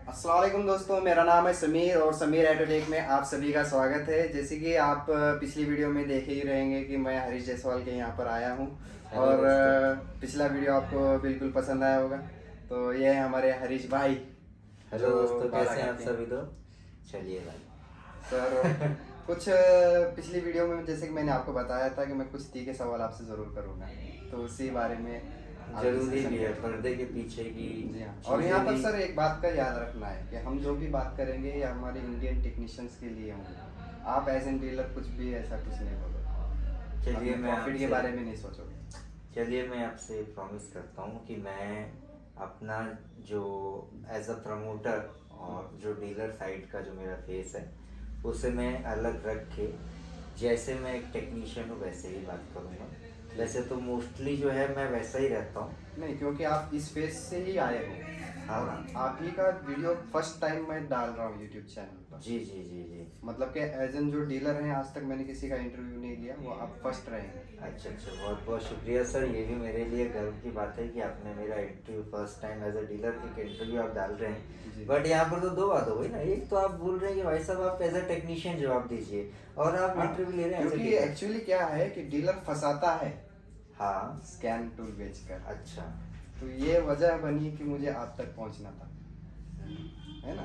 अस्सलाम वालेकुम दोस्तों, मेरा नाम है समीर और समीर ऑटोटेक में आप सभी का स्वागत है। जैसे कि आप पिछली वीडियो में देखे ही रहेंगे कि मैं हरीश जायसवाल के यहाँ पर आया हूँ हेलो और दोस्तों। पिछला वीडियो आपको बिल्कुल पसंद आया होगा। तो ये है हमारे हरीश भाई हेलो जो दोस्तों, कैसे हैं आप बालाघाट के हैं। सभी लोग। चलिए भाई। सर कुछ पिछली वीडियो में जैसे कि मैंने आपको बताया था कि मैं कुछ तीखे सवाल आपसे ज़रूर करूँगा, तो उसी बारे में आप जरूरी डिस्कशन भी है, करेंगे। पर्दे के पीछे की जी हाँ, और चीजें यहाँ पर भी। सर एक बात का याद रखना है कि हम जो भी बात करेंगे ये हमारे इंडियन टेक्नीशियंस के लिए होंगे। आप एज एन डीलर कुछ भी ऐसा कुछ नहीं बोलोगे, चलिए अपने मैं प्रॉफिट के आपसे बारे में नहीं सोचोगे। चलिए मैं आपसे प्रॉमिस करता हूँ कि मैं अपना जो एज अ प्रमोटर और जो डीलर साइड का जो मेरा फेस है उसे मैं अलग रख के, जैसे मैं एक टेक्नीशियन हूँ वैसे ही बात करूँगा। वैसे तो मोस्टली जो है मैं वैसा ही रहता हूँ। नहीं, क्योंकि आप इस फेज से ही आए हो हाँ और हाँ। आप ही का वीडियो फर्स्ट टाइम मैं डाल रहा हूँ यूट्यूब चैनल पर। जी जी जी जी। मतलब कि एज एन जो डीलर हैं आज तक मैंने किसी का इंटरव्यू नहीं लिया, वो आप फर्स्ट रहेंगे। अच्छा अच्छा, बहुत बहुत शुक्रिया सर। ये भी मेरे लिए गर्व की बात है कि आपने मेरा interview first time as a dealer एक इंटरव्यू आप डाल रहे जी। हैं। बट यहाँ पर तो दो बात हो गई ना। एक तो आप बोल रहे हैं कि भाई साहब आप एज अ टेक्नीशियन जवाब दीजिए, और आप हाँ, इंटरव्यू ले रहे हैं एज अ क्योंकि डीलर। एक्चुअली क्या है कि डीलर फंसाता है हाँ। स्कैन टूल बेचकर। अच्छा। तो ये वजह बनी कि मुझे आप तक पहुंचना था, है ना।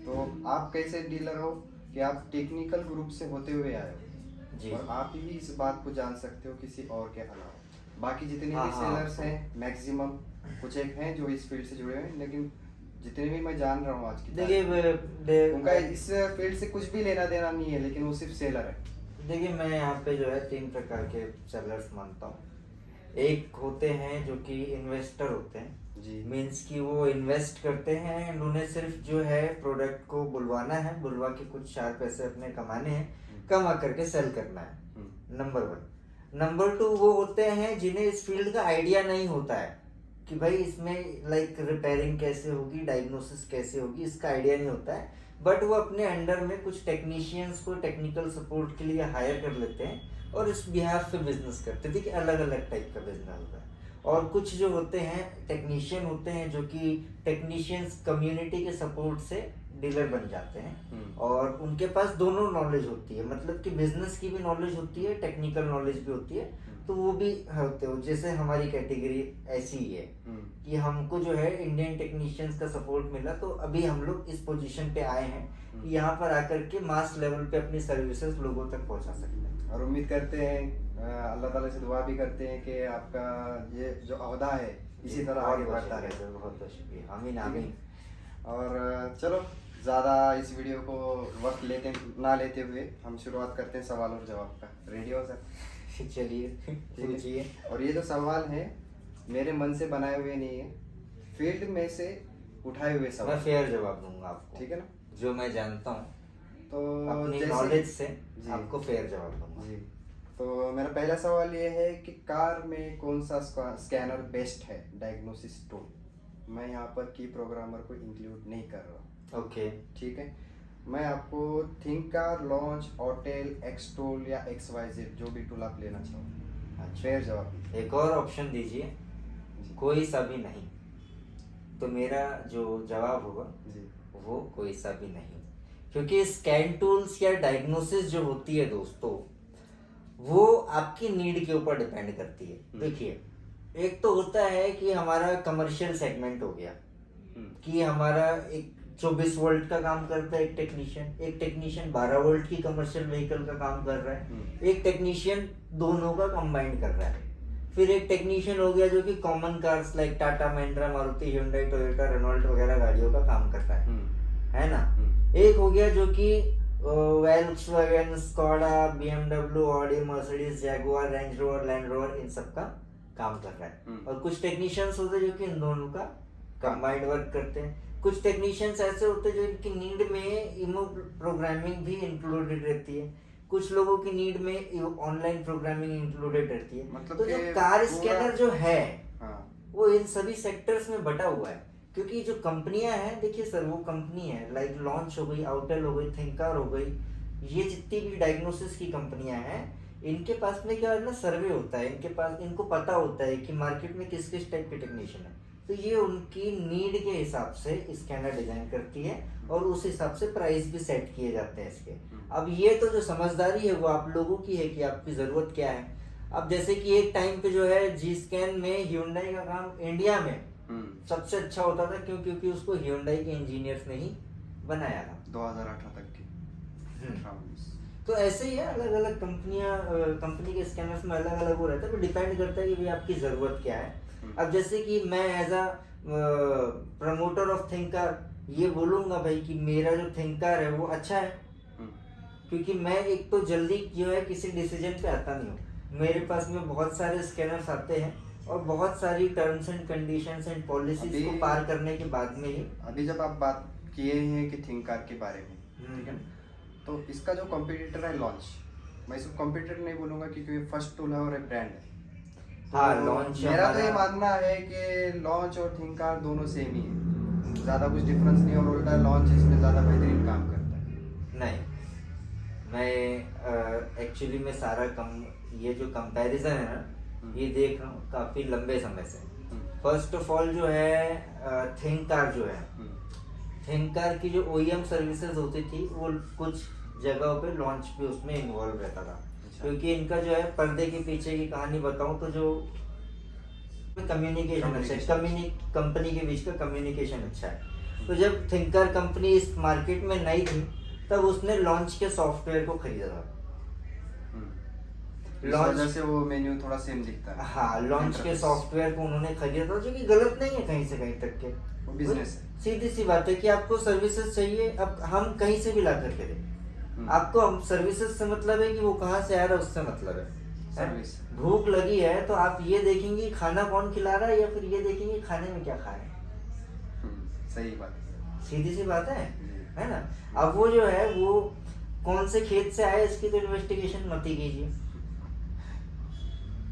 तो आप कैसे डीलर हो कि आप टेक्निकल ग्रुप से होते हुए आए हो जी। और आप ही इस बात को जान सकते हो किसी और के अलावा। बाकी जितने हाँ भी हाँ। सेलर्स हैं मैक्सिमम कुछ एक हैं जो इस फील्ड से जुड़े हुए हैं, लेकिन जितने भी मैं जान रहा हूँ आज की देखिए तारीख में, उनका इस फील्ड से कुछ भी लेना देना नहीं है, लेकिन वो सिर्फ सेलर है। देखिए मैं यहाँ पे जो है तीन प्रकार के सेलर्स मानता हूँ। एक होते हैं जो कि इन्वेस्टर होते हैं। जी। मीन्स कि वो इन्वेस्ट करते हैं एंड उन्हें सिर्फ जो है प्रोडक्ट को बुलवाना है, बुलवा के कुछ चार पैसे अपने कमाने हैं, कमा करके सेल करना है। Number one. नंबर टू वो होते हैं जिन्हें इस फील्ड का आइडिया नहीं होता है कि भाई इसमें लाइक रिपेयरिंग कैसे होगी, डायग्नोसिस कैसे होगी, इसका आइडिया नहीं होता है। बट वो अपने अंडर में कुछ टेक्नीशियंस को टेक्निकल सपोर्ट के लिए हायर कर लेते हैं और इस बिहाफ पे बिजनेस करते हैं। देखिए अलग अलग टाइप का बिजनेस होता है। और कुछ जो होते हैं टेक्नीशियन होते हैं जो कि टेक्नीशियंस कम्युनिटी के सपोर्ट से डीलर बन जाते हैं और उनके पास दोनों नॉलेज होती है, मतलब कि बिजनेस की भी नॉलेज होती है, टेक्निकल नॉलेज भी होती है। तो वो भी होते हो, जैसे हमारी कैटेगरी ऐसी ही है कि हमको जो है इंडियन टेक्नीशियंस का सपोर्ट मिला, तो अभी हम लोग इस पोजीशन पे आए हैं कि यहाँ पर आकर के मास लेवल पे अपनी सर्विसेज लोगों तक पहुँचा सकते हैं। और उम्मीद करते हैं, अल्लाह ताला से दुआ भी करते हैं कि आपका ये जो अहदा है इसी तरह आगे बढ़ता रहे। बहुत बहुत शुक्रिया। आमीन ठीक है। आमीन। और चलो ज़्यादा इस वीडियो को वक्त ना लेते हुए हम शुरुआत करते हैं सवाल और जवाब का। रेडी हो सर? चलिए पूछिए। और ये जो सवाल है मेरे मन से बनाए हुए नहीं है, फील्ड में से उठाए हुए मैं सवाल। फेयर जवाब दूंगा आपको, ठीक है ना। जो मैं जानता हूँ तो अपनी जैसे नॉलेज से जी। आपको फेयर जवाब दूंगा। जी। तो मेरा पहला सवाल ये है कि कार में कौन सा स्कैनर बेस्ट है डायग्नोसिस टूल। मैं यहाँ पर की प्रोग्रामर को इंक्लूड नहीं कर रहा। ओके। ठीक है। मैं आपको थिंकर, लॉन्च, ऑटेल, एक्सटोल या XYZ जो भी टूल आप लेना चाहो। अच्छा। फेयर जवाब दीजिए। एक और ऑप्शन दीजिए। जी। कोई सा भी नहीं। तो मेरा जो जवाब होगा जी। वो कोई सा भी नहीं, क्योंकि स्कैन टूल्स या डायग्नोसिस जो होती है दोस्तों, वो आपकी नीड के ऊपर डिपेंड करती है। देखिए एक तो होता है कि हमारा कमर्शियल सेगमेंट हो गया कि हमारा एक 24 वोल्ट का काम करता है एक टेक्नीशियन 12 वोल्ट की कमर्शियल व्हीकल का काम कर रहा है, एक टेक्नीशियन दोनों का कंबाइंड कर रहा है। फिर एक टेक्नीशियन हो गया जो कि common cars like Tata, Mahindra, Maruti, hyundai, Toyota, Renault वगैरह गाड़ियों का काम कर रहा है ना। एक हो गया जो कि Volkswagen, Skoda, BMW, Audi, Mercedes, Jaguar, Range Rover, Land Rover, इन सब का काम कर रहा है। और कुछ टेक्नीशियंस होते हैं जो कि इन दोनों का कंबाइंड वर्क करते हैं। कुछ टेक्नीशियंस ऐसे होते हैं जो इनकी नीड में इमो प्रोग्रामिंग भी इंक्लूडेड रहती है, कुछ लोगों की नीड में ऑनलाइन प्रोग्रामिंग इंक्लूडेड रहती है। मतलब तो जो कार स्कैनर जो है वो इन सभी सेक्टर्स में बटा हुआ है। क्योंकि जो कंपनियां हैं, देखिए सर, वो कंपनी है लाइक लॉन्च हो गई, आउटेल हो गई, थिंकर हो गई, ये जितनी भी डायग्नोसिस की कंपनियां हैं, इनके पास में क्या है ना, सर्वे होता है। इनको पता होता है कि मार्केट में किस किस टाइप के टेक्नीशियन है। तो ये उनकी नीड के हिसाब से स्कैनर डिजाइन करती है और उस हिसाब से प्राइस भी सेट किए जाते हैं इसके। अब ये तो जो समझदारी है वो आप लोगों की है कि आपकी ज़रूरत क्या है। अब जैसे कि एक टाइम पे जो है जी स्कैन में Hyundai का काम इंडिया में सबसे अच्छा होता था, क्योंकि उसको Hyundai के इंजीनियर्स ने ही बनाया था 2018 तक की। तो ऐसे ही है, अलग अलग कंपनी के स्कैनर्स में अलग अलग वो रहता है, तो डिपेंड करता है कि भाई आपकी ज़रूरत क्या है। अब जैसे कि मैं as a promoter of thinker ये बोलूँगा भाई कि मेरा जो थिंकर है वो अच्छा है, क्योंकि मैं एक तो जल्दी जो है किसी डिसीजन पे आता नहीं हूँ। मेरे पास में बहुत सारे स्कैनर्स आते हैं और बहुत सारी terms and conditions and policies को पार करने के बाद में ही। अभी जब आप बात किए हैं कि थिंकर के बारे में, ठीक है, तो इसका जो कॉम्पिटिटर है लॉन्च, मैं इसको कॉम्पिटिटर नहीं बोलूँगा क्योंकि फर्स्ट टूल है और एक ब्रांड है। हाँ, तो लॉन्च मेरा तो ये मानना है कि लॉन्च और थिंकर दोनों सेम ही है, ज़्यादा कुछ डिफरेंस नहीं, और उल्टा लॉन्च इसमें ज़्यादा बेहतरीन काम करता है। नहीं, मैं एक्चुअली में सारा ये जो कंपैरिजन है ना ये देख रहा हूँ काफ़ी लंबे समय से। फर्स्ट ऑफ ऑल जो है थिंकर जो है, थिंकर की जो OEM सर्विसेज होती थी वो कुछ जगहों पे लॉन्च भी उसमें इन्वॉल्व रहता था। क्योंकि इनका जो है पर्दे के पीछे की कहानी बताऊं तो जो कम्युनिकेशन अच्छा है, कंपनी के बीच का कम्युनिकेशन अच्छा है। तो जब थिंकर कंपनी इस मार्केट में नई थी तब उसने लॉन्च के सॉफ्टवेयर को खरीदा था। लॉन्च से वो मेन्यू थोड़ा सेम दिखता है। हाँ, लॉन्च के सॉफ्टवेयर को उन्होंने खरीदा था, जो कि गलत नहीं है कहीं से कहीं तक के, वो बिजनेस है। सीधी सी बात है कि आपको सर्विसेज चाहिए, अब हम कहीं से भी ला करके दें, आपको हम सर्विसेज से मतलब है कि वो कहाँ से आ रहा है उससे मतलब है। सर्विस भूख लगी है तो आप ये देखेंगे खाना कौन खिला रहा है या फिर ये देखेंगे खाने में क्या खा रहे हैं। सही बात है, सीधी सी बात है ना। अब वो जो है वो कौन से खेत से आए इसकी तो इन्वेस्टिगेशन मत ही कीजिए,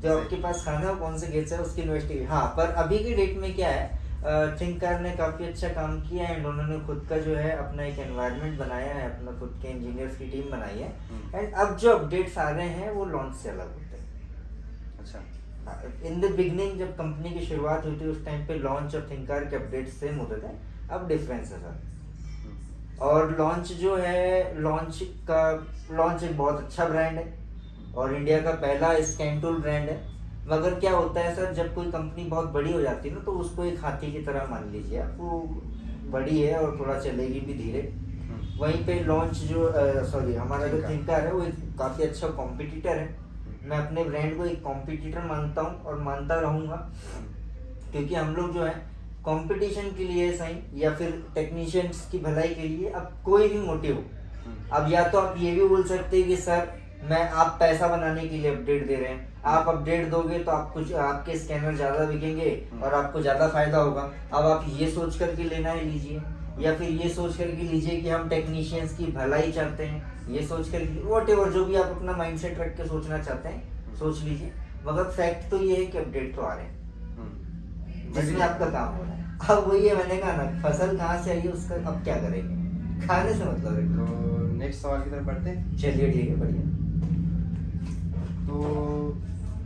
जो आपके पास खाना हो कौन से खेत से उसकी इन्वेस्टिगेशन। हाँ, पर अभी की डेट में क्या है, थिंकर ने काफ़ी अच्छा काम किया है एंड उन्होंने खुद का जो है अपना एक एनवायरनमेंट बनाया है, अपना खुद के इंजीनियर्स की टीम बनाई है एंड अब जो अपडेट्स आ रहे हैं वो लॉन्च से अलग होते हैं। अच्छा, इन द बिगनिंग जब कंपनी की शुरुआत हुई थी उस टाइम पे लॉन्च और थिंकर के अपडेट्स सेम होते थे, अब डिफरेंस है सर। और लॉन्च जो है लॉन्च एक बहुत अच्छा ब्रांड है और इंडिया का पहला स्कैन टूल ब्रांड है। मगर क्या होता है सर, जब कोई कंपनी बहुत बड़ी हो जाती है ना तो उसको एक हाथी की तरह मान लीजिए आप, वो बड़ी है और थोड़ा चलेगी भी धीरे। वहीं पे लॉन्च जो हमारा जो थिंकर है वो एक काफ़ी अच्छा कॉम्पिटिटर है। मैं अपने ब्रांड को एक कॉम्पिटिटर मानता हूँ और मानता रहूँगा, क्योंकि हम लोग जो है कंपटीशन के लिए सही या फिर टेक्नीशियंस की भलाई के लिए, अब कोई भी मोटिव, अब या तो आप ये भी बोल सकते हैं कि सर आप पैसा बनाने के लिए अपडेट दे रहे हैं, आप अपडेट दोगे तो आपके स्कैनर ज़्यादा बिकेंगे और आपको ज़्यादा फायदा होगा। अब आप ये सोच करके लेना है लीजिए, या फिर ये सोच करके लीजिए कि हम टेक्नीशियंस की भलाई चाहते हैं, ये सोच करके व्हाटएवर जो भी आप अपना माइंडसेट रख के सोचना चाहते हैं सोच लीजिए। मगर फैक्ट तो ये है कि अपडेट तो आ रहे हैं जिसमें आपका काम हो रहा है। अब वही है, मैंने कहा ना, फसल कहाँ से आई है उसका अब क्या करेंगे, खाने से मतलब है। तो नेक्स्ट सवाल की तरफ बढ़ते हैं। चलिए ठीक है, बढ़िया। तो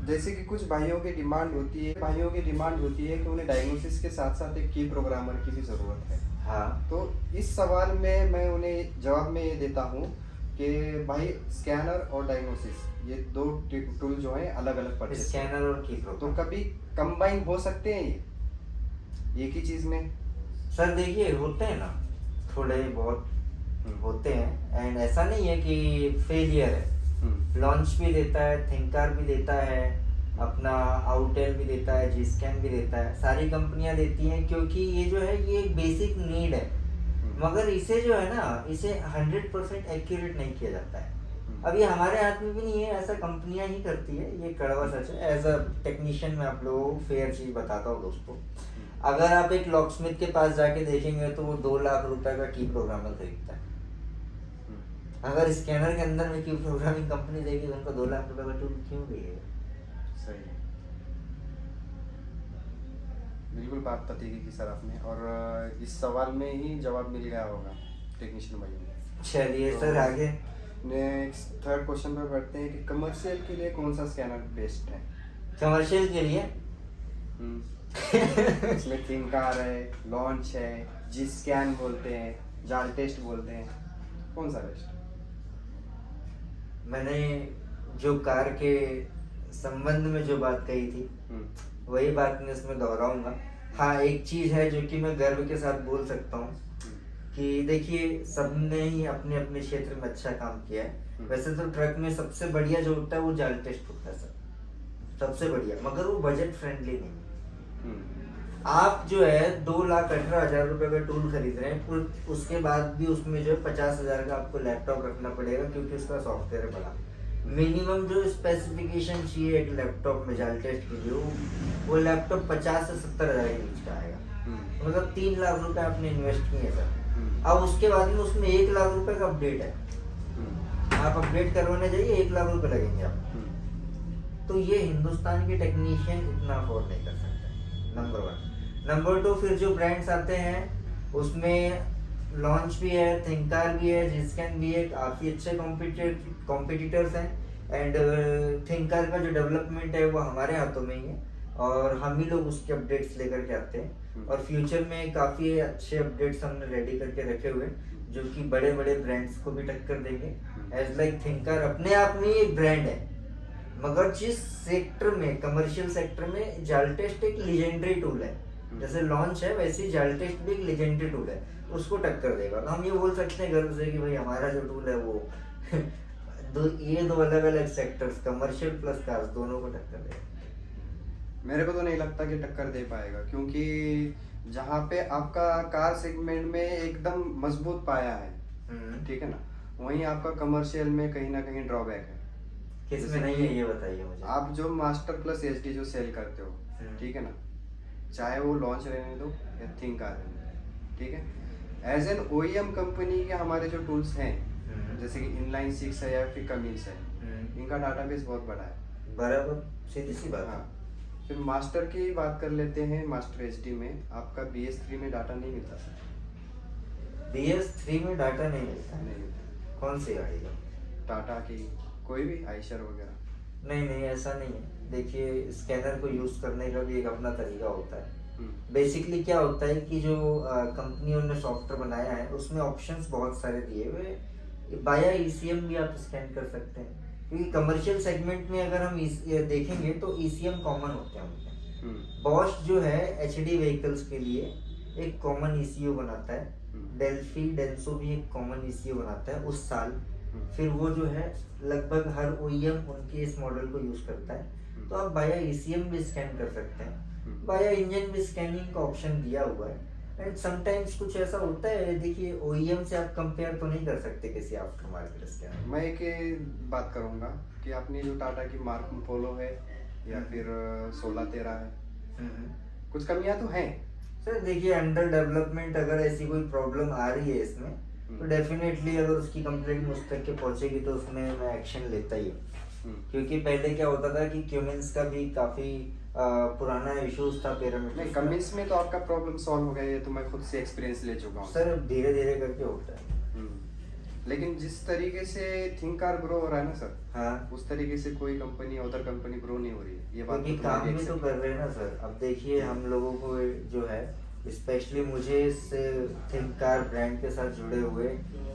जैसे कि कुछ भाइयों की डिमांड होती है कि उन्हें डायग्नोसिस के साथ साथ एक की प्रोग्रामर की भी ज़रूरत है। हाँ, तो इस सवाल में मैं उन्हें जवाब में ये देता हूँ कि भाई स्कैनर और डायग्नोसिस ये दो टूल जो हैं अलग अलग परचेज, स्कैनर और की तो कभी कंबाइन हो सकते हैं ये एक ही चीज़ में? सर देखिए, होते हैं ना थोड़े बहुत होते हैं एंड ऐसा नहीं है कि फेलियर है। लॉन्च भी देता है, थिंकर भी देता है, अपना आउटेल भी देता है, जी स्कैन भी देता है, सारी कंपनियां देती हैं क्योंकि ये जो है ये एक बेसिक नीड है। मगर इसे जो है ना, इसे 100% एक्यूरेट नहीं किया जाता है। अब ये हमारे हाथ में भी नहीं है, ऐसा कंपनियां ही करती है, ये कड़वा सच है। एज अ टेक्नीशियन मैं आप लोगों को फेयर चीज़ बताता हूँ दोस्तों, अगर आप एक लॉकस्मिथ के पास जाके देखेंगे तो वो 2 लाख रुपए का की प्रोग्रामर खरीदता है। अगर स्कैनर के अंदर में की प्रोग्रामिंग कंपनी देगी तो उनको 2 लाख रुपए का टूल क्यों देगा? सही है, बिल्कुल बात पते की सर आपने, और इस सवाल में ही जवाब मिल गया होगा टेक्नीशियन भाइयों को। चलिए सर आगे नेक्स्ट थर्ड क्वेश्चन पर बढ़ते हैं कि कमर्शियल के लिए कौन सा स्कैनर बेस्ट है? कमर्शियल के लिए उसमें थिंकार है, लॉन्च है, जी स्कैन बोलते हैं, जाल टेस्ट बोलते हैं, कौन सा बेस्ट? मैंने जो कार के संबंध में जो बात कही थी वही बात मैं इसमें दोहराऊंगा। हाँ, एक चीज है जो कि मैं गर्व के साथ बोल सकता हूँ कि देखिए सबने ही अपने अपने क्षेत्र में अच्छा काम किया है। वैसे तो ट्रक में सबसे बढ़िया जो होता है वो जाल टेस्ट होता है सर, सबसे बढ़िया, मगर वो बजट फ्रेंडली नहीं। आप जो है 2,18,000 रुपए का टूल खरीद रहे हैं, उसके बाद भी उसमें जो है 50,000 का आपको लैपटॉप रखना पड़ेगा क्योंकि उसका सॉफ्टवेयर है बड़ा। मिनिमम जो स्पेसिफिकेशन चाहिए एक लैपटॉप में जाल टेस्ट के लिए, वो लैपटॉप 50 से 70,000 के बीच का आएगा। मतलब 3 लाख रुपए आपने इन्वेस्ट किए सर। अब उसके बाद में उसमें 1 लाख रुपए का अपडेट है, आप अपडेट करवाने जाइए 1 लाख रुपए लगेंगे आपको। तो ये हिंदुस्तान के टेक्नीशियन इतना अफोर्ड नहीं कर सकते, नंबर 1। नंबर 2, फिर जो ब्रांड्स आते हैं उसमें लॉन्च भी है, थिंकार भी है, जिस्कैन भी है, काफ़ी अच्छे कॉम्पिटिटर्स हैं। एंड थिंकार का जो डेवलपमेंट है वो हमारे हाथों में ही है और हम ही लोग उसके अपडेट्स लेकर के आते हैं। और फ्यूचर में काफ़ी अच्छे अपडेट्स हमने रेडी करके रखे हुए हैं जो कि बड़े बड़े ब्रांड्स को भी टक्कर देंगे। एज लाइक थिंकर अपने आप में एक ब्रांड है, मगर जिस सेक्टर में, कमर्शियल सेक्टर में, जाल टेस्ट एक लेजेंडरी टूल है। जैसे लॉन्च है वैसे ही जाल टेस्ट भी एक लेजेंडरी टूल है, उसको टक्कर देगा। तो हम ये बोल सकते हैं गर्व से कि भाई हमारा जो टूल है वो ये दो अलग अलग सेक्टर्स, कमर्शियल प्लस कार्स, दोनों को टक्कर देगा। मेरे को तो नहीं लगता कि टक्कर दे पाएगा, क्योंकि जहाँ पे आपका कार सेगमेंट में एकदम मजबूत पाया है, ठीक है ना, वहीं आपका कमर्शियल में कहीं ना कहीं ड्रॉबैक है। किसमें नहीं है ये बताइए मुझे। आप जो मास्टर प्लस एचडी जो सेल करते हो, ठीक है ना, चाहे वो लॉन्च रहने दो या थिंकार रहने दो, ठीक है, एज एन ओईएम कंपनी के हमारे जो टूल्स हैं जैसे कि इनलाइन 6 है या फिर कमिंस है, इनका डाटाबेस बहुत बड़ा है। बराबर, सीधी सी बात। हाँ, फिर मास्टर की बात कर लेते हैं। मास्टर एचडी में आपका BS3 में डाटा नहीं मिलता सर। BS3 में डाटा नहीं मिलता है? नहीं मिलता। कौन सी गाड़ी का? टाटा की कोई भी, आइशर वगैरह? नहीं, ऐसा नहीं है। देखिए स्कैनर को यूज करने का भी एक अपना तरीका होता है। बेसिकली क्या होता है कि जो कंपनियों ने सॉफ्टवेयर बनाया है उसमें ऑप्शंस बहुत सारे दिए हुए, बाया ECM भी आप स्कैन कर सकते हैं। क्योंकि कमर्शियल सेगमेंट में अगर हम देखेंगे तो ECM कॉमन होते हैं उनके। बॉश जो है HD व्हीकल्स के लिए एक कॉमन ECU बनाता है, डेल्फी डेंसो भी एक कॉमन ECU बनाता है उस साल। फिर वो जो है लगभग हर OEM उनके इस मॉडल को यूज करता है। तो आप बाया ECM भी स्कैन कर सकते हैं, बाया इंजन भी स्कैनिंग का ऑप्शन दिया हुआ है। एंड समटाइम्स कुछ ऐसा होता है, देखिए OEM से आप कंपेयर तो नहीं कर सकते किसी आफ्टर मार्केट स्कैनर। मैं एक बात करूंगा कि आपने जो टाटा की मार्क पोलो है या फिर 1613 है, कुछ कमियां तो हैं सर। देखिए अंडर डेवलपमेंट, अगर ऐसी कोई प्रॉब्लम आ रही है इसमें तो डेफिनेटली अगर उसकी कंप्लेंट मुझ तक के पहुंचेगी तो उसमें मैं एक्शन लेता ही हूँ। क्योंकि पहले क्या होता था कि क्यूमिंस का भी काफी पुराना इश्यूज था पिरामिड। नहीं, कमिंस में तो आपका प्रॉब्लम सॉल्व हो गया, ये तो मैं खुद से एक्सपीरियंस ले चुका हूँ सर। धीरे धीरे करके होता है। लेकिन जिस तरीके से थिंकार ग्रो हो रहा है ना सर, हाँ, उस तरीके से कोई कंपनी, अदर कंपनी ग्रो नहीं हो रही है। ये बात क्योंकि काम भी तो कर रहे हैं ना सर। अब देखिए हम लोगों को जो है, स्पेशली मुझे इस थिंकार ब्रांड के साथ जुड़े हुए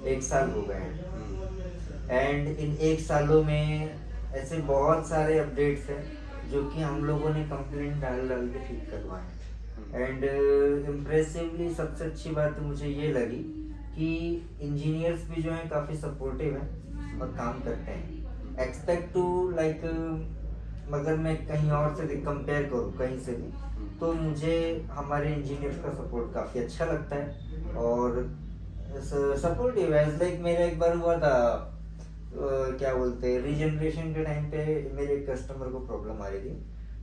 1 साल हो गए हैं। एंड इन 1 सालों में ऐसे बहुत सारे अपडेट्स हैं जो कि हम लोगों ने कंप्लेंट डाल के ठीक करवाए। एंड इम्प्रेसिवली सबसे अच्छी बात मुझे ये लगी कि इंजीनियर्स भी जो हैं काफ़ी सपोर्टिव हैं और काम करते हैं। एक्सपेक्ट टू लाइक, मगर मैं कहीं और से कंपेयर करूँ कहीं से भी, तो मुझे हमारे इंजीनियर्स का सपोर्ट काफ़ी अच्छा लगता है और सपोर्टिव है। लाइक मेरा एक बार हुआ था, क्या बोलते हैं, रीजनरेशन के टाइम पे मेरे कस्टमर को प्रॉब्लम आ रही थी,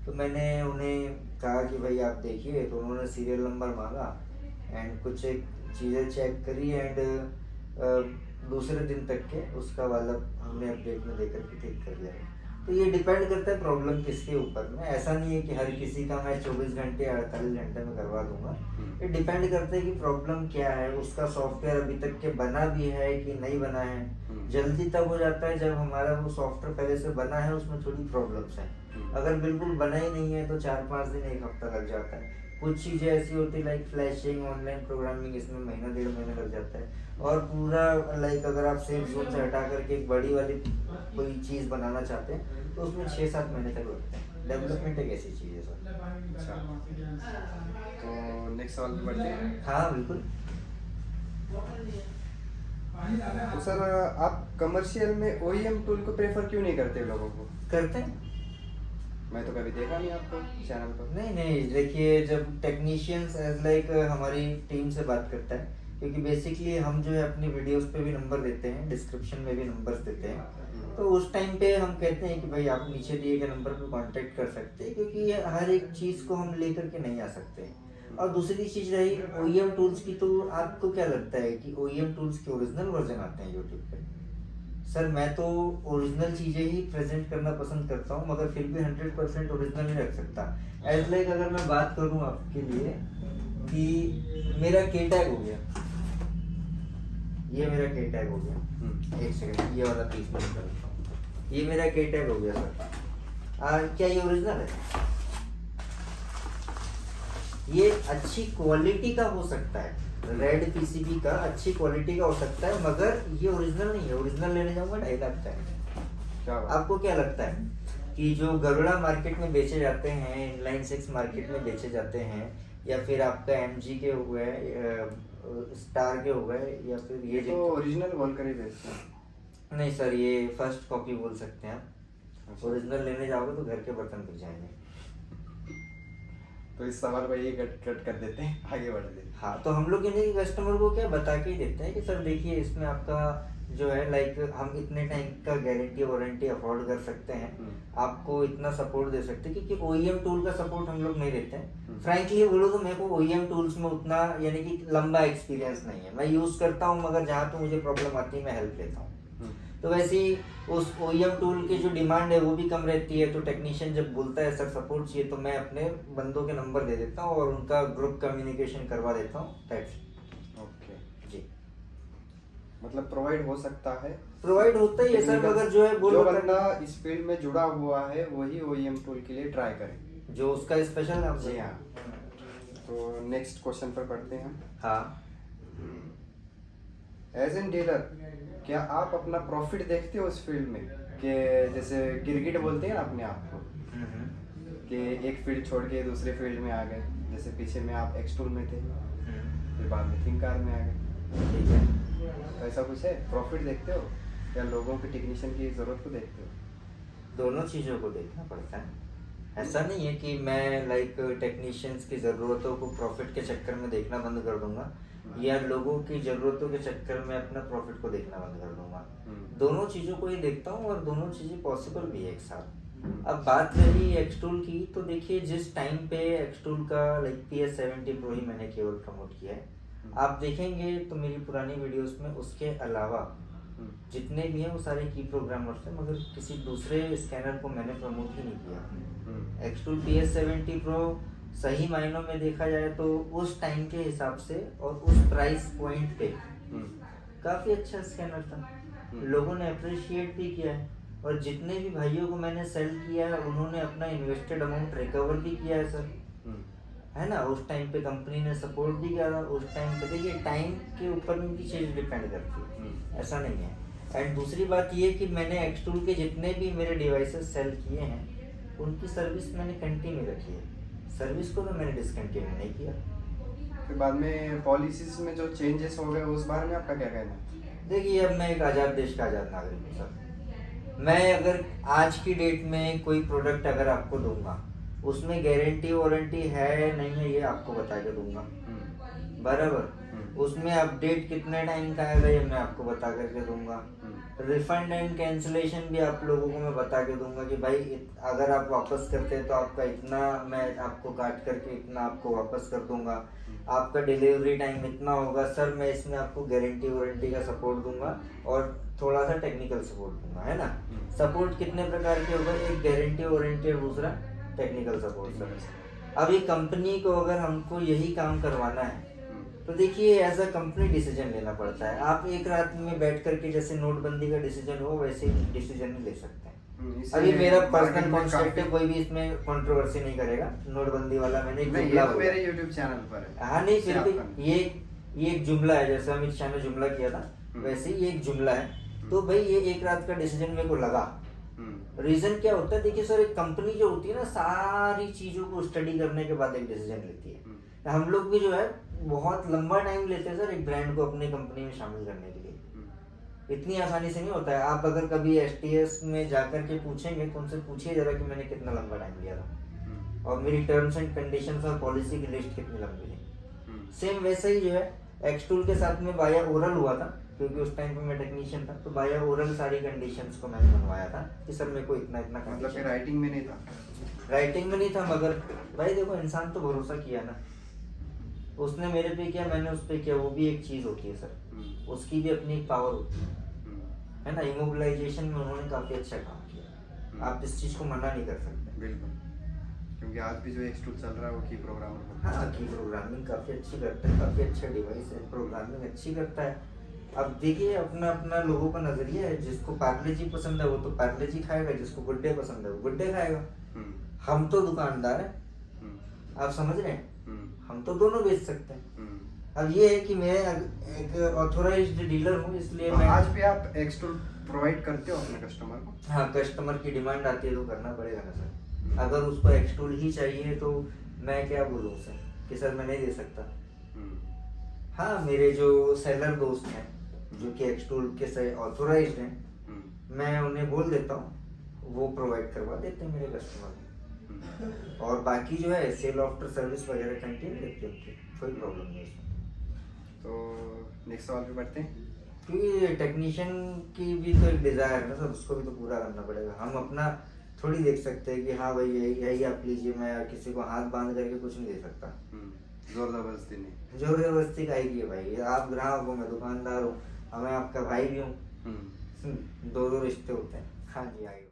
तो मैंने उन्हें कहा कि भाई आप देखिए, तो उन्होंने सीरियल नंबर मांगा एंड कुछ एक चीज़ें चेक करी एंड दूसरे दिन तक के उसका वाला हमने अपडेट में देकर के ठीक कर लिया। तो ये डिपेंड करता है प्रॉब्लम किसके ऊपर में। ऐसा नहीं है कि हर किसी का मैं 24 घंटे या 48 घंटे में करवा दूंगा। ये डिपेंड करता है कि प्रॉब्लम क्या है, उसका सॉफ्टवेयर अभी तक के बना भी है कि नहीं बना है। जल्दी तब हो जाता है जब हमारा वो सॉफ्टवेयर पहले से बना है, उसमें थोड़ी प्रॉब्लम्स हैं। अगर बिल्कुल बना ही नहीं है तो 4-5 दिन, 1 हफ्ता लग जाता है। कुछ चीज़ें ऐसी होती लाइक फ्लैशिंग, ऑनलाइन प्रोग्रामिंग, इसमें महीना 1.5 महीना लग जाता है। और पूरा लाइक अगर आप सेफ जोन से हटा करके एक बड़ी वाली कोई चीज़ बनाना चाहते हैं तो उसमें 6-7 महीने तक लगते हैं। डेवलपमेंट एक ऐसी चीज़ है सर। अच्छा, तो नेक्स्ट सवाल पे बढ़ते हैं। हाँ बिल्कुल। तो सर आप कमर्शियल में OEM टूल को प्रेफर क्यों नहीं करते लोगों को? करते हैं। मैं तो कभी देखा नहीं आपको चैनल पर। नहीं देखिए, जब टेक्नीशियंस एज लाइक हमारी टीम से बात करता है, क्योंकि बेसिकली हम जो है अपनी वीडियोस पे भी नंबर देते हैं, डिस्क्रिप्शन में भी नंबर्स देते हैं, तो उस टाइम पे हम कहते हैं कि भाई आप नीचे दिए गए नंबर पे कांटेक्ट कर सकते हैं, क्योंकि हर एक चीज़ को हम लेकर के नहीं आ सकते। और दूसरी चीज़ रही OEM टूल्स की, तो आपको क्या लगता है कि OEM टूल्स के ओरिजिनल वर्जन आते हैं यूट्यूब पे? सर मैं तो ओरिजिनल चीज़ें ही प्रेजेंट करना पसंद करता हूँ, मगर फिर भी 100% ओरिजिनल नहीं रख सकता। एज लाइक अगर मैं बात करूँ आपके लिए कि मेरा के टैग हो गया, ये मेरा के टैग हो गया, एक सेकंड ये वाला पीस में निकालता हूँ, ये मेरा के टैग हो गया सर। क्या ये ओरिजिनल है? ये अच्छी क्वालिटी का हो सकता है, रेड PCB का अच्छी क्वालिटी का हो सकता है, मगर ये ओरिजिनल नहीं है। ओरिजिनल लेने जाऊंगा 2.5 लाख का है। क्या बात? आपको क्या लगता है कि जो गरुड़ा मार्केट में बेचे जाते हैं, इनलाइन 6 मार्केट में बेचे जाते हैं, या फिर आपका MG के हो गए, स्टार के हो गए, या फिर ये तो ओरिजिनल बोल कर ही बेचते हैं। नहीं सर, ये फर्स्ट कॉपी बोल सकते हैं आप। ओरिजिनल लेने जाओगे तो घर के बर्तन बिक जाएंगे। तो इस सवाल को ये कट कर देते हैं, आगे बढ़ देते हैं। हाँ, तो हम लोग यानी कस्टमर को क्या बता के ही देते हैं कि सर देखिए इसमें आपका जो है लाइक हम इतने टाइम का गारंटी वारंटी अफोर्ड कर सकते हैं, आपको इतना सपोर्ट दे सकते हैं, क्योंकि OEM टूल का सपोर्ट हम लोग नहीं देते हैं। फ्रैंकली बोलो तो मेरे को OEM टूल्स में उतना यानी कि लंबा एक्सपीरियंस नहीं है। मैं यूज़ करता हूँ, मगर जहाँ पे मुझे प्रॉब्लम आती है मैं हेल्प लेता हूँ। तो वैसे ही उस OEM टूल की जो डिमांड है वो भी कम रहती है, तो टेक्नीशियन जब बोलता है सर सपोर्ट चाहिए, तो मैं अपने बंदों के नंबर दे देता हूँ और उनका ग्रुप कम्युनिकेशन करवा देता हूँ। ओके जी, मतलब प्रोवाइड हो सकता है, प्रोवाइड होता ही है सर, मगर जो है जो बंदा इस फील्ड में जुड़ा हुआ है वही OEM टूल के लिए ट्राई करे, जो उसका स्पेशल नाम। जी हाँ। तो नेक्स्ट क्वेश्चन पर पढ़ते हैं। हाँ, एज एन डीलर क्या आप अपना प्रॉफिट देखते हो इस फील्ड में, कि जैसे गिरगिट बोलते हैं ना अपने आप को, कि एक फील्ड छोड़ के दूसरे फील्ड में आ गए, जैसे पीछे में आप एक्सटूल में थे, फिर बाद में थिंकार में आ गए, ठीक है, तो ऐसा कुछ है? प्रॉफिट देखते हो या लोगों की टेक्नीशियन की ज़रूरत को देखते हो? दोनों चीज़ों को देखना पड़ता है। ऐसा नहीं है कि मैं लाइक टेक्नीशियंस की ज़रूरतों को प्रॉफिट के चक्कर में देखना बंद कर दूंगा, या लोगों की ज़रूरतों के चक्कर में अपना प्रॉफिट को देखना बंद कर दूंगा। दोनों चीज़ों को ही देखता हूँ, और दोनों चीज़ें पॉसिबल भी है एक साथ। अब बात रही एक्सटूल की, तो देखिए जिस टाइम पे एक्सटूल का लाइक PS70 Pro ही मैंने केवल प्रमोट किया है, आप देखेंगे तो मेरी पुरानी वीडियोस में उसके अलावा जितने भी हैं वो सारे की प्रोग्रामर्स हैं, मगर किसी दूसरे स्कैनर को मैंने प्रमोट ही नहीं किया। एक्सटूल PS70 Pro सही मायनों में देखा जाए तो उस टाइम के हिसाब से और उस प्राइस पॉइंट पे काफ़ी अच्छा स्कैनर था, लोगों ने अप्रिशिएट भी किया है, और जितने भी भाइयों को मैंने सेल किया है उन्होंने अपना इन्वेस्टेड अमाउंट रिकवर भी किया है सर, है ना। उस टाइम पे कंपनी ने सपोर्ट भी किया था। उस टाइम पे देखिए टाइम के ऊपर उनकी चीज़ डिपेंड करती है, ऐसा नहीं है। एंड दूसरी बात ये कि मैंने एक्सटूल के जितने भी मेरे डिवाइसेस सेल किए हैं उनकी सर्विस मैंने कंटिन्यू रखी है, सर्विस को तो मैंने डिसकंटिन्यू नहीं किया। फिर बाद में पॉलिसीज में जो चेंजेस हो गए उस बारे में आपका क्या कहना है? देखिए अब मैं एक आज़ाद देश का आज़ाद नागरिक हूँ सर। मैं अगर आज की डेट में कोई प्रोडक्ट अगर आपको दूंगा, उसमें गारंटी वारंटी है नहीं है ये आपको बता के दूंगा, बराबर। उसमें अपडेट कितने टाइम का आएगा ये मैं आपको बता करके दूंगा। रिफंड एंड कैंसिलेशन भी आप लोगों को मैं बता के दूंगा कि भाई अगर आप वापस करते हैं तो आपका इतना मैं आपको काट करके इतना आपको वापस कर दूंगा, आपका डिलीवरी टाइम इतना होगा सर। मैं इसमें आपको गारंटी वारंटी का सपोर्ट दूंगा और थोड़ा सा टेक्निकल सपोर्ट दूंगा, है ना। सपोर्ट कितने प्रकार के होगा, एक गारंटी वारंटी और दूसरा टेक्निकल सपोर्ट सर। अब ये कंपनी को अगर हमको यही काम करवाना है तो देखिए एज अ कंपनी डिसीजन लेना पड़ता है। आप एक रात में बैठ करके जैसे नोटबंदी का डिसीजन हो वैसे डिसीजन नहीं ले सकते हैं। अभी मेरा पर्सनल मार्केट में कॉन्सेप्ट है, काफी- कोई भी इसमें कंट्रोवर्सी नहीं करेगा। नोटबंदी वाला मैंने एक नहीं, जुमला ये तो बोला। मेरे यूट्यूब चैनल पर है। हाँ नहीं, इससे फिर भी आपका- ये एक जुमला है, जैसे अमित शाह ने जुमला किया था वैसे ही ये एक जुमला है। तो भाई ये एक रात का डिसीजन मेरे को लगा। रीजन क्या होता है, देखिए सर, एक कंपनी जो होती है ना, सारी चीजों को स्टडी करने के बाद एक डिसीजन लेती है। हम लोग भी जो है बहुत लंबा टाइम लेते हैं सर एक ब्रांड को अपनी कंपनी में शामिल करने के लिए। इतनी आसानी से नहीं होता है। आप अगर कभी एसटीएस में जाकर के पूछेंगे तो उनसे पूछिए जरा कि मैंने कितना लंबा टाइम लिया था और मेरी टर्म्स एंड कंडीशंस और पॉलिसी की लिस्ट कितनी लंबी है। सेम वैसे ही जो है एक्सटूल के साथ में बाया ओरल हुआ था, क्योंकि उस टाइम पे मैं टेक्नीशियन था, तो बाया ओरल सारी कंडीशंस को मैंने बनवाया था कि सर मेरे को इतना इतना मतलब कि राइटिंग में नहीं था। राइटिंग में नहीं था, मगर भाई देखो इंसान तो भरोसा किया ना, उसने मेरे पे किया, मैंने उस पे किया। वो भी एक चीज होती है सर, उसकी भी अपनी एक पावर होती है ना। इमोबिलाइजेशन में उन्होंने काफी अच्छा काम किया, आप इस चीज को मना नहीं कर सकते। बिल्कुल, क्योंकि आज भी जो एक्सटूल चल रहा है वो की प्रोग्रामर हाँ, की प्रोग्रामिंग काफी अच्छी करता है, काफी अच्छा डिवाइस है, प्रोग्रामिंग अच्छी करता है। अब देखिए अपना अपना लोगों का नजरिया है, जिसको पार्ले जी पसंद है वो तो पार्ले जी खाएगा, जिसको गुड्डे पसंद है वो गुड्डे खाएगा। हम तो दुकानदार है, आप समझ रहे हैं, हम तो दोनों बेच सकते हैं। अब ये है कि मैं एक ऑथोराइज्ड डीलर हूँ, इसलिए मैं आज भी आप एक्सटूल प्रोवाइड करते हो अपने कस्टमर को। हाँ, कस्टमर की डिमांड आती है तो करना पड़ेगा ना सर। अगर उसको एक्सटूल ही चाहिए तो मैं क्या बोलूँ उसे कि सर मैं नहीं दे सकता। हाँ, मेरे जो सेलर दोस्त हैं जो कि एक्सटूल के से ऑथोराइज्ड हैं, मैं उन्हें बोल देता हूँ, वो प्रोवाइड करवा देते हैं मेरे कस्टमर को। और बाकी जो है सेल आफ्टर सर्विस वगैरह कंटिन्यू रहती है, कोई प्रॉब्लम नहीं है। तो नेक्स्ट सवाल पे बढ़ते हैं। क्योंकि टेक्नीशियन की भी तो एक डिजायर है ना सर, उसको भी तो पूरा करना पड़ेगा। हम अपना थोड़ी देख सकते हैं कि हाँ भाई यही आप लीजिए, मैं किसी को हाथ बांध करके कुछ नहीं दे सकता। जोर जबरदस्ती नहीं, जोर जबरदस्ती का ही है भाई। आप ग्राहक हो, मैं दुकानदार हूँ, मैं आपका भाई भी हूँ, दो दो रिश्ते होते हैं। हाँ जी, आइए।